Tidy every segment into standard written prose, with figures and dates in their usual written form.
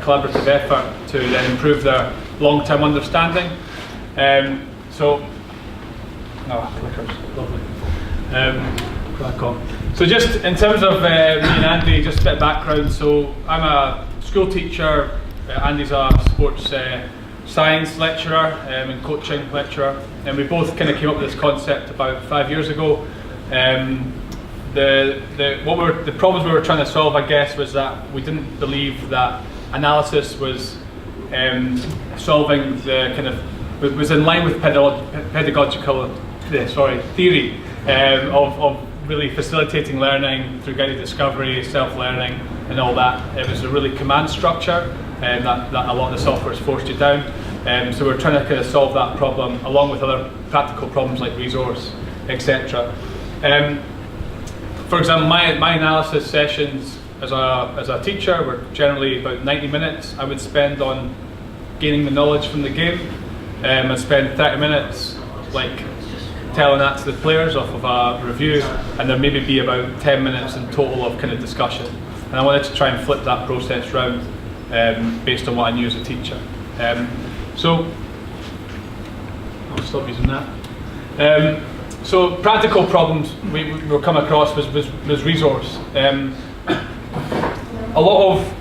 collaborative effort to then improve their long-term understanding. Clickers, lovely. Crack on. So just in terms of me and Andy, just a bit of background. So I'm a school teacher, Andy's a sports science lecturer and coaching lecturer, and we both kind of came up with this concept about 5 years ago. The problems we were trying to solve, I guess, was that we didn't believe that analysis was solving the kind of, was in line with pedagogical theory of really facilitating learning through guided discovery, self-learning and all that. It was a really command structure that a lot of the software has forced you down. So we're trying to kind of solve that problem along with other practical problems like resource, etc. For example, my analysis sessions as a teacher were generally about 90 minutes I would spend on gaining the knowledge from the game. I'd spend 30 minutes like telling that to the players off of a review, and there maybe be about 10 minutes in total of kind of discussion. And I wanted to try and flip that process round based on what I knew as a teacher. So I'll stop using that. So practical problems we were come across was resource. A lot of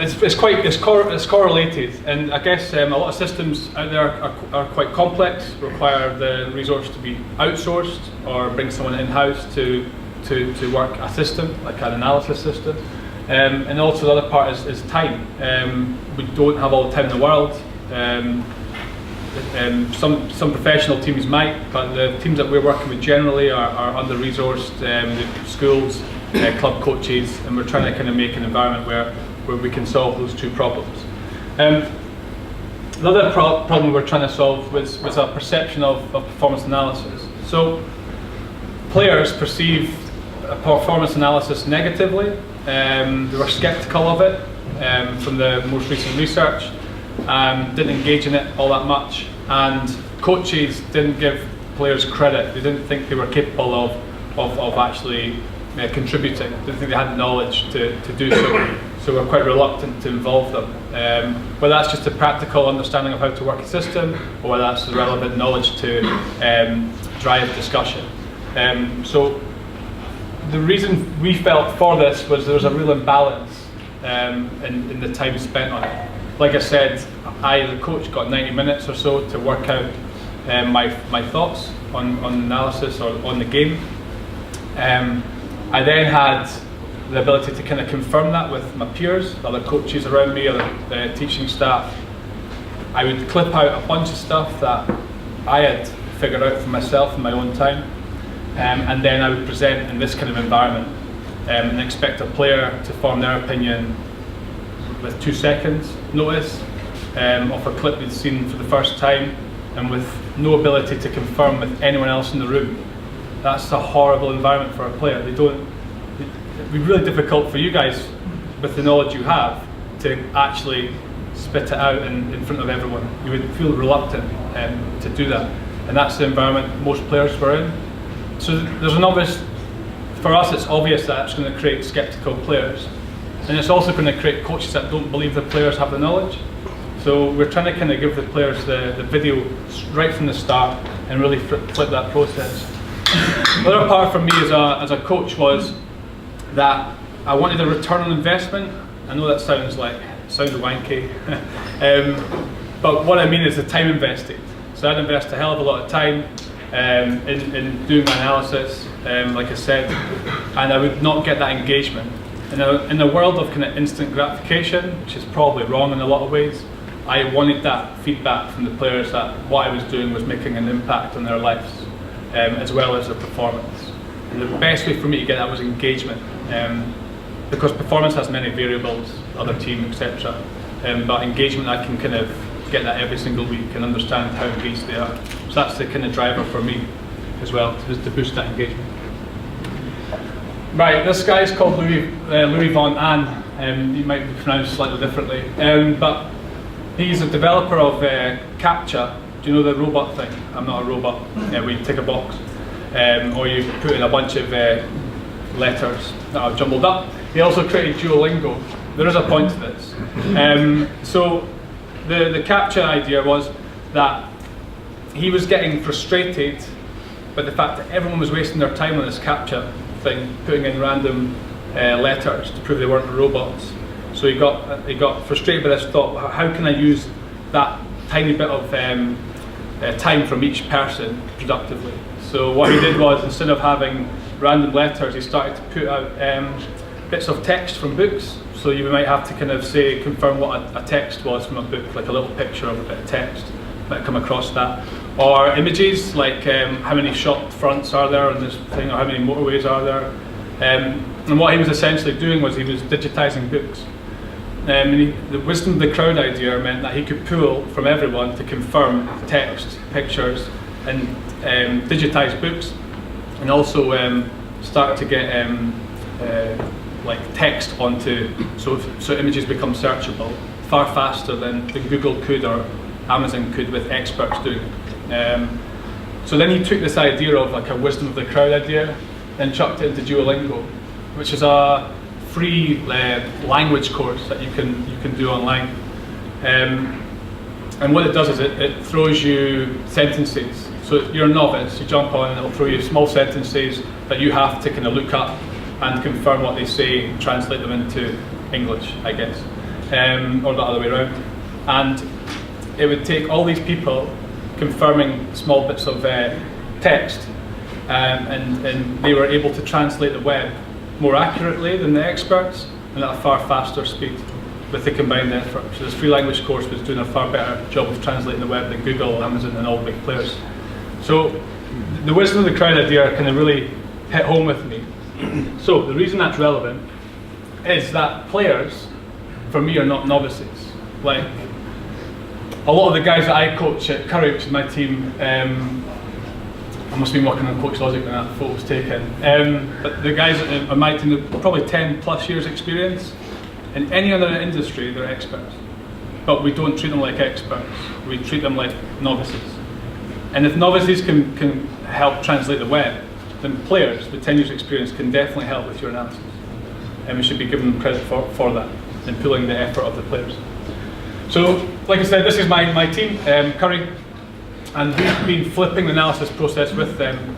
it's correlated, and I guess a lot of systems out there are quite complex, require the resource to be outsourced or bring someone in-house to work a system, like an analysis system. And also the other part is time. We don't have all the time in the world. Some professional teams might, but the teams that we're working with generally are under-resourced, the schools, club coaches, and we're trying to kind of make an environment where we can solve those two problems. Another problem we're trying to solve was a perception of performance analysis. So players perceive performance analysis negatively. They were sceptical of it from the most recent research, didn't engage in it all that much, and coaches didn't give players credit. They didn't think they were capable of actually contributing. Didn't think they had the knowledge to do so. So we're quite reluctant to involve them. Whether that's just a practical understanding of how to work a system, or whether that's the relevant knowledge to drive discussion. So the reason we felt for this was there was a real imbalance in the time spent on it. Like I said, I as a coach got 90 minutes or so to work out my thoughts on analysis or on the game. I then had the ability to kind of confirm that with my peers, other coaches around me, other teaching staff. I would clip out a bunch of stuff that I had figured out for myself in my own time, and then I would present in this kind of environment and expect a player to form their opinion with 2 seconds notice of a clip they'd seen for the first time, and with no ability to confirm with anyone else in the room. That's a horrible environment for a player. It'd be really difficult for you guys, with the knowledge you have, to actually spit it out in front of everyone. You would feel reluctant to do that, and that's the environment most players were in. So there's an obvious, for us it's obvious that it's going to create sceptical players, and it's also going to create coaches that don't believe the players have the knowledge. So we're trying to kind of give the players the video right from the start and really flip that process. The other part for me as a coach was that I wanted a return on investment. I know that sounds wanky, but what I mean is the time invested. So I'd invest a hell of a lot of time in doing my analysis, like I said, and I would not get that engagement. In a world of kind of instant gratification, which is probably wrong in a lot of ways, I wanted that feedback from the players that what I was doing was making an impact on their lives, as well as their performance. And the best way for me to get that was engagement, because performance has many variables, other team, etc. But engagement, I can kind of get that every single week and understand how engaged they are. So that's the kind of driver for me as well, to boost that engagement. Right, this guy is called Louis Von Ahn. He might be pronounced slightly differently, but he's a developer of CAPTCHA. Do you know the robot thing? I'm not a robot. Where you tick a box, or you put in a bunch of letters that are jumbled up. He also created Duolingo, there is a point to this. So the capture idea was that he was getting frustrated by the fact that everyone was wasting their time on this capture thing, putting in random letters to prove they weren't robots. So he got frustrated by this thought: how can I use that tiny bit of time from each person productively? So what he did was, instead of having random letters, he started to put out bits of text from books. So you might have to kind of say, confirm what a text was from a book, like a little picture of a bit of text, might come across that. Or images, like how many shop fronts are there on this thing, or how many motorways are there. And what he was essentially doing was he was digitizing books. The wisdom of the crowd idea meant that he could pull from everyone to confirm text, pictures, and digitize books, and also start to get like text onto, so images become searchable far faster than Google could or Amazon could with experts doing it. So then he took this idea of like a wisdom of the crowd idea and chucked it into Duolingo, which is a free language course that you can do online. And what it does is it throws you sentences. So you're a novice, you jump on and it'll throw you small sentences that you have to kind of look up and confirm what they say and translate them into English, I guess, or the other way around. And it would take all these people confirming small bits of text, and they were able to translate the web more accurately than the experts and at a far faster speed with the combined effort. So this free language course was doing a far better job of translating the web than Google, Amazon and all the big players. So the wisdom of the crowd idea kind of really hit home with me. So the reason that's relevant is that players, for me, are not novices. Like a lot of the guys that I coach at Curry, which is my team, I must have been working on Coach Logic when that photo was taken. But the guys on my team have probably 10 plus years experience. In any other industry, they're experts. But we don't treat them like experts. We treat them like novices. And if novices can help translate the web, then players with 10 years experience can definitely help with your analysis. And we should be giving them credit for that and pulling the effort of the players. So, like I said, this is my team, Curry, and we've been flipping the analysis process with them.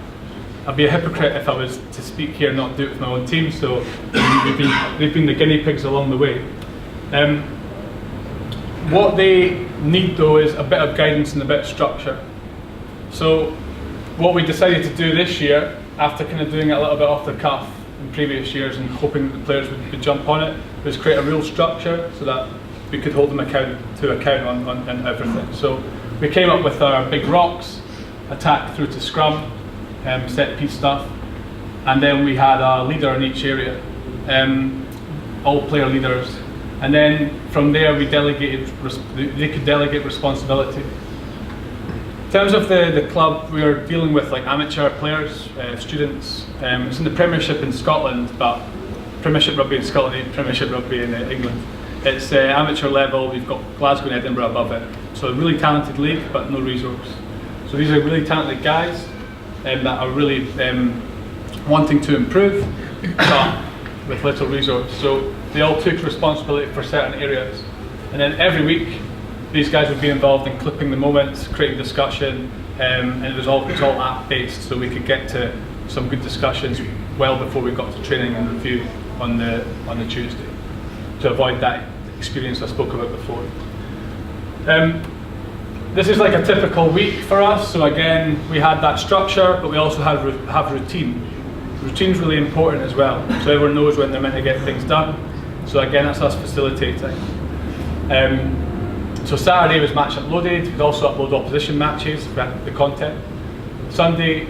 I'd be a hypocrite if I was to speak here and not do it with my own team, so they've been the guinea pigs along the way. What they need though is a bit of guidance and a bit of structure. So what we decided to do this year, after kind of doing it a little bit off the cuff in previous years and hoping that the players would jump on it, was create a real structure so that we could hold them to account on everything. So we came up with our big rocks, attack through to scrum, set piece stuff, and then we had a leader in each area, all player leaders, and then from there we delegated, they could delegate responsibility. In terms of the club, we are dealing with like amateur players, students. It's in the Premiership in Scotland, but Premiership rugby in Scotland ain't Premiership rugby in England. It's amateur level. We've got Glasgow and Edinburgh above it. So a really talented league, but no resource. So these are really talented guys that are really wanting to improve, but with little resource. So they all took responsibility for certain areas, and then every week these guys would be involved in clipping the moments, creating discussion, and it was all app based, so we could get to some good discussions well before we got to training and review on the Tuesday, to avoid that experience I spoke about before. This is like a typical week for us. So again, we had that structure, but we also have routine. Routine's really important as well, so everyone knows when they're meant to get things done. So again, that's us facilitating. So Saturday was match uploaded. We'd also upload opposition matches, the content. Sunday,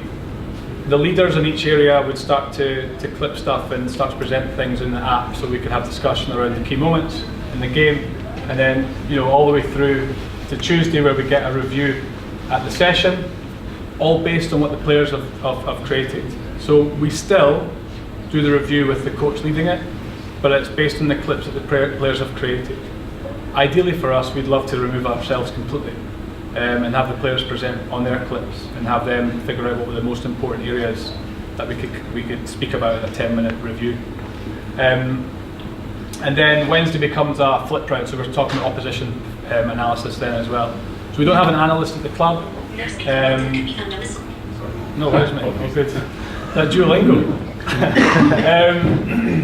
the leaders in each area would start to clip stuff and start to present things in the app, so we could have discussion around the key moments in the game, and then all the way through to Tuesday, where we get a review at the session, all based on what the players have created. So we still do the review with the coach leading it, but it's based on the clips that the players have created. Ideally for us, we'd love to remove ourselves completely and have the players present on their clips and have them figure out what were the most important areas that we could speak about in a 10-minute review. And And then Wednesday becomes a flip round, so we're talking opposition analysis then as well. So we don't have an analyst at the club. No, where's me? Oh, good. That Duolingo.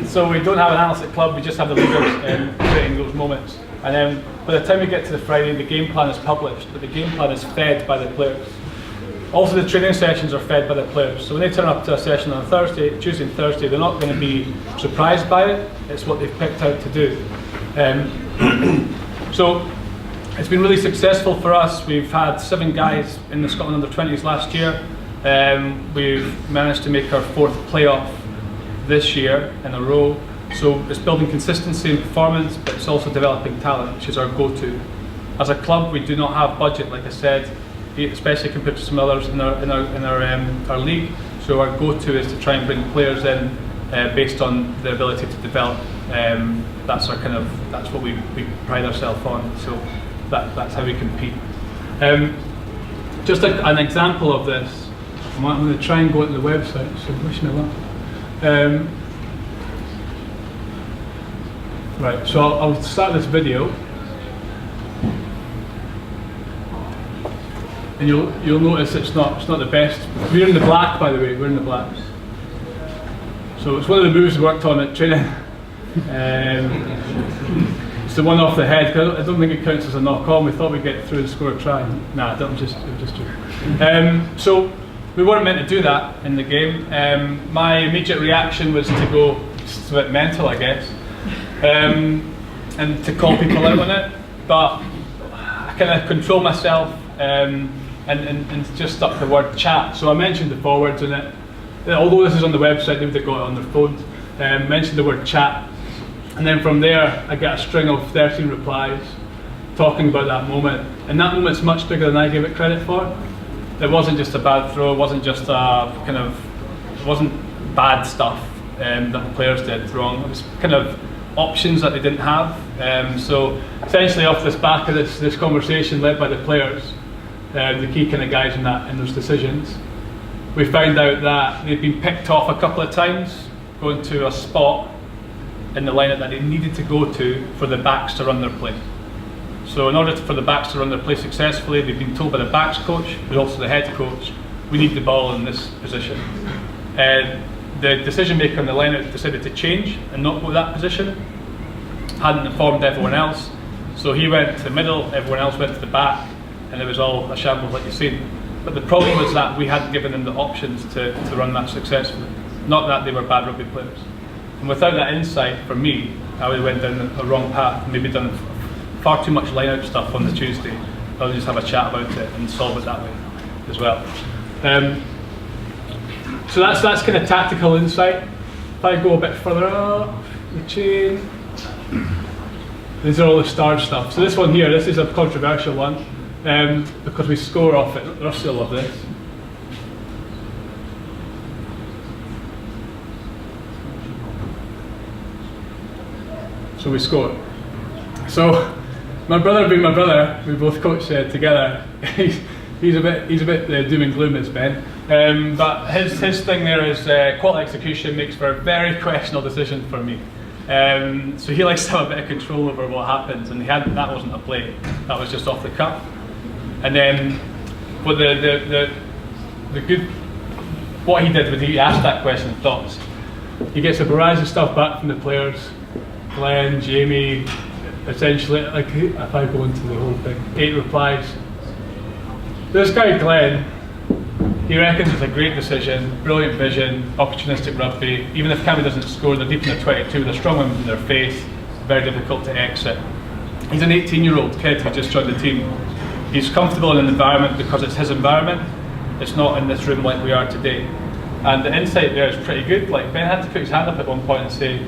So we don't have an analyst at the club, we just have the leaders creating those moments. And then by the time we get to the Friday, the game plan is published, but the game plan is fed by the players. Also, the training sessions are fed by the players. So when they turn up to a session on a Tuesday and Thursday, they're not going to be surprised by it. It's what they've picked out to do. So it's been really successful for us. We've had 7 guys in the Scotland under-20s last year. We've managed to make our 4th playoff this year in a row. So it's building consistency and performance, but it's also developing talent, which is our go-to. As a club, we do not have budget, like I said, especially compared to some others in our league. So our go-to is to try and bring players in based on the ability to develop. That's what we pride ourselves on. So that's how we compete. Just an example of this. I'm going to try and go to the website. So wish me luck. Right. So I'll start this video. And you'll notice it's not the best. We're in the black, by the way. We're in the blacks. So it's one of the moves we worked on at training. It's the one off the head. I don't think it counts as a knock-on. We thought we'd get through and score a try. Nah, it was just true. So we weren't meant to do that in the game. My immediate reaction was to go, it's a bit mental, I guess, and to call people out on it. But I kind of control myself. And just stuck the word chat. So I mentioned the forwards in it. Although this is on the website, they would have got it on their phones. Mentioned the word chat. And then from there, I get a string of 13 replies talking about that moment. And that moment's much bigger than I gave it credit for. It wasn't just a bad throw, it wasn't just it wasn't bad stuff that the players did wrong. It was kind of options that they didn't have. So essentially off this back of this conversation led by the players, the key kind of guys in those decisions, we found out that they'd been picked off a couple of times going to a spot in the lineup that they needed to go to for the backs to run their play. So in order for the backs to run their play successfully, they've been told by the backs coach, who's also the head coach, we need the ball in this position. The decision maker in the lineup decided to change and not go to that position, hadn't informed everyone else, so he went to the middle, everyone else went to the back, and it was all a shambles like you've seen. But the problem was that we hadn't given them the options to run that successfully, not that they were bad rugby players. And without that insight, for me, I would have went down a wrong path, maybe done far too much line-out stuff on the Tuesday. I'll just have a chat about it and solve it that way as well. So that's kind of tactical insight. If I go a bit further up the chain, these are all the starred stuff. So this one here, this is a controversial one because we score off it. Rusty will love this. So we score. So my brother being my brother, we both coach together. He's a bit doom and gloom as Ben. But his thing there is quality execution makes for a very questionable decision for me. So he likes to have a bit of control over what happens, and that wasn't a play. That was just off the cuff. And then, but what he did was he asked that question, thoughts. He gets a barrage of stuff back from the players, Glenn, Jamie, essentially, like if I go into the whole thing, 8 replies. This guy Glenn, he reckons it's a great decision, brilliant vision, opportunistic rugby. Even if Cammy doesn't score, they're deep in the 22 with a strong women in their face, very difficult to exit. He's an 18-year-old kid who just joined the team. He's comfortable in an environment because it's his environment. It's not in this room like we are today. And the insight there is pretty good. Like Ben had to put his hand up at one point and say,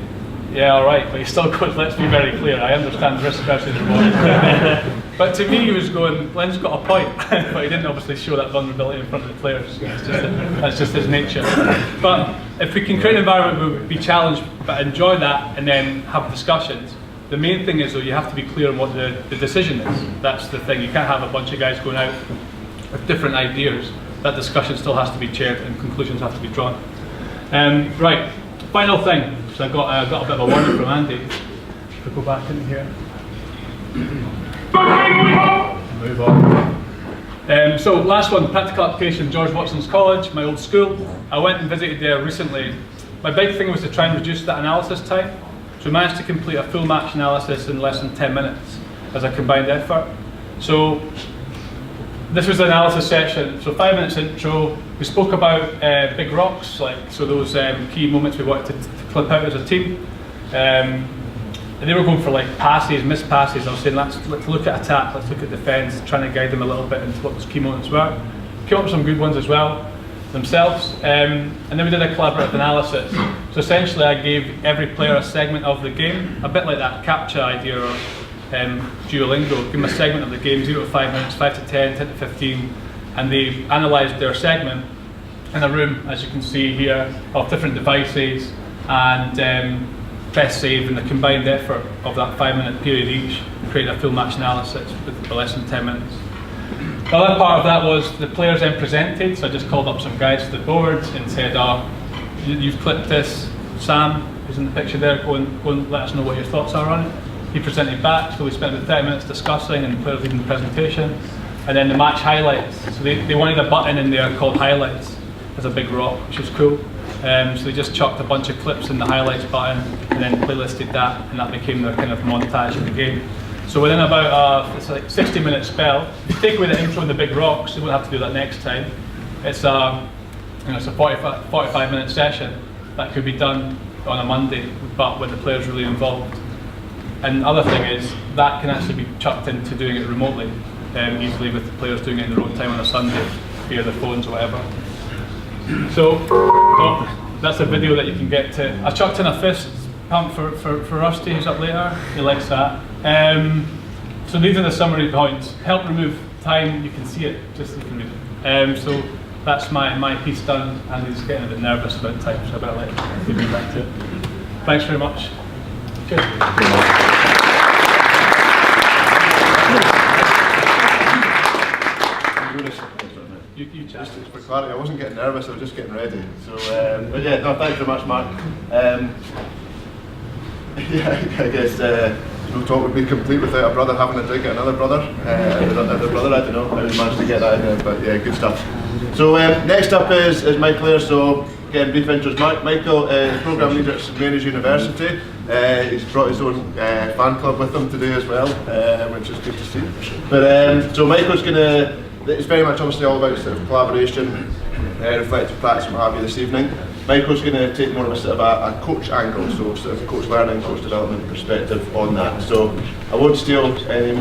yeah, all right, but he still goes, let's be very clear, I understand risk versus reward. But to me, he was going, Glenn's got a point, but he didn't obviously show that vulnerability in front of the players. That's just his nature. But if we can create an environment where we be challenged, but enjoy that, and then have discussions, the main thing is, though, you have to be clear on what the decision is. That's the thing. You can't have a bunch of guys going out with different ideas. That discussion still has to be chaired, and conclusions have to be drawn. Right, final thing. So I got a bit of a warning from Andy. If we go back in here. Move on. So last one, practical application, George Watson's College, my old school. I went and visited there recently. My big thing was to try and reduce that analysis time. So we managed to complete a full match analysis in less than 10 minutes as a combined effort. So this was the analysis session. So 5 minutes intro, we spoke about big rocks, so those key moments we wanted to clip out as a team. And they were going for passes, missed passes. I was saying let's look at attack, let's look at defence, trying to guide them a little bit into what those key moments were. Came up with some good ones as well themselves. And then we did a collaborative analysis. So essentially I gave every player a segment of the game, a bit like that captcha idea or Duolingo. Give them a segment of the game, 0 to 5 minutes, 5 to 10, 10 to 15, and they analysed their segment in a room, as you can see here, of different devices, and best save in the combined effort of that 5-minute period each, created a full match analysis with less than 10 minutes. The other part of that was the players then presented, so I just called up some guys to the board and said, you've clipped this, Sam, who's in the picture there, go and let us know what your thoughts are on it. He presented back, so we spent about 30 minutes discussing and the players leading the presentation. And then the match highlights, so they wanted a button in there called highlights as a big rock, which was cool. So they just chucked a bunch of clips in the highlights button and then playlisted that, and that became their kind of montage of the game. So within about it's like 60-minute spell, if you take away the intro and the big rocks, you won't have to do that next time. It's a 45-minute session that could be done on a Monday, but with the players really involved. And the other thing is that can actually be chucked into doing it remotely, easily with the players doing it in their own time on a Sunday via their phones or whatever. So that's a video that you can get to. I chucked in a fist pump for Rusty, who's up later. He likes that. So these are the summary points. Help remove time. You can see it, just so you can read it. So that's my piece done, and he's getting a bit nervous about time, so I better let him get back to it. Thanks very much. Cheers. Just for clarity, I wasn't getting nervous, I was just getting ready. So, but yeah, no, thanks very much, Mark. Yeah, I guess no talk would be complete without a brother having a drink at another brother. Another brother, I don't know how we managed to get that in there, but yeah, good stuff. So next up is Michael Ayres. So again, brief intros. Michael is programme leader at St Mary's University. He's brought his own fan club with him today as well, which is good to see. But so Michael's going to. It's very much obviously all about sort of collaboration, reflective practice and what have you this evening. Michael's going to take more of a sort of a coach angle, so sort of coach learning, coach development perspective on that. So I won't steal any more.